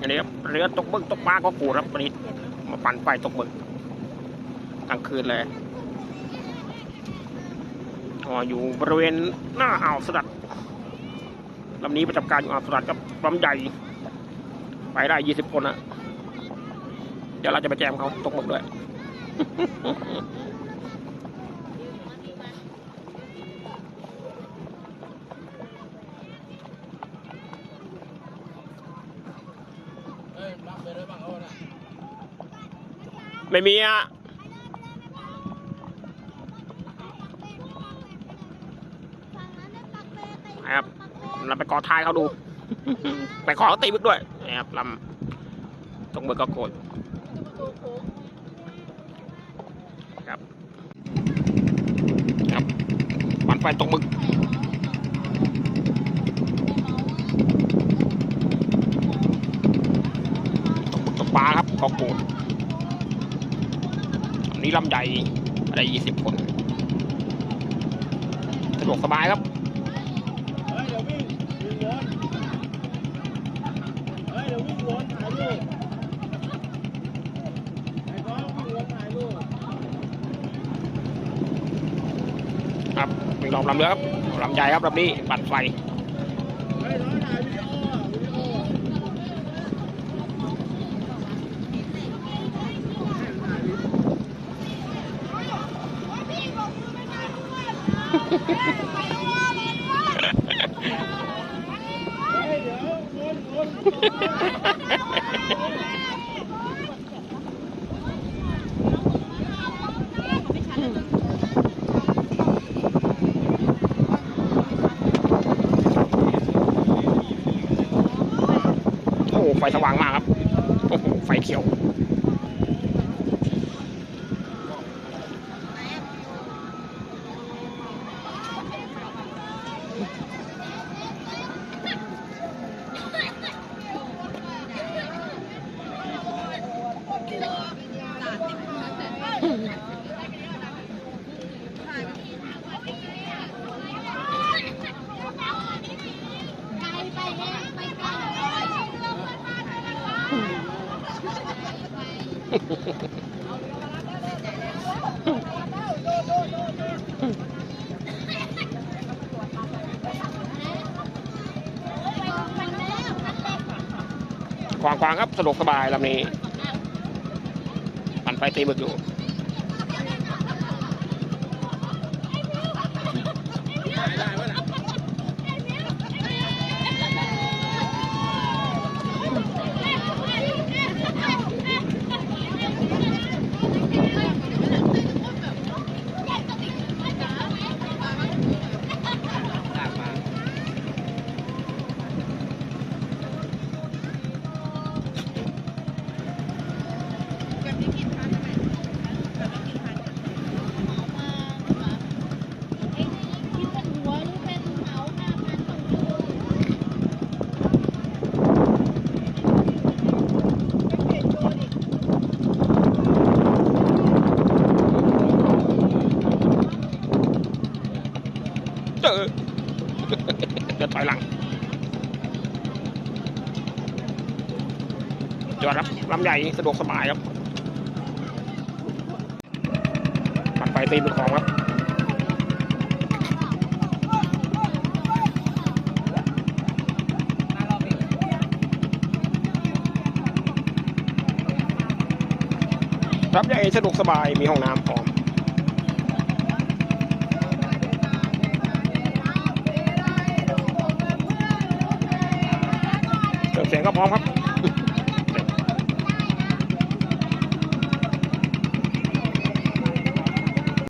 นนี้เรือตกบึกตกปลาก็กูครับวันนี้มาปั่นไฟตกบึกกลางคืนเลยอยู่บริเวณหน้าอ่าวสดัดลำนี้ประจำการอยู่อ่าวสดัดกับลำใหญ่ไปได้20 คนนะเดี๋ยวเราจะไปแจมเขาตกบึกด้วยไม่มีอ่ะครับเราไปกอท้ายเขาดู ไปขอเขาตีบึกด้วยนะครับลำตกบึกก็โกรธครับครับปั่นไฟตกบึกตกปลาครับก็โกรธนี่ลำใหญ่ได้20 คนสะดวกสบายครับครับมีลำเรือครับลำใหญ่ครับลำนี้ปั่นไฟโอ้ไฟสว่างมากครับโอ้โหไฟเขียวกว้างๆครับสะดวกสบายลำนี้ปั่นไฟตีบึกอยู่เดี๋ยวถอยหลังจอดครับลำใหญ่สะดวกสบายครับปั่นไฟตีเป็นของครับลำใหญ่สะดวกสบายมีห้องน้ำพร้อมเสียงก็พร้อมครับ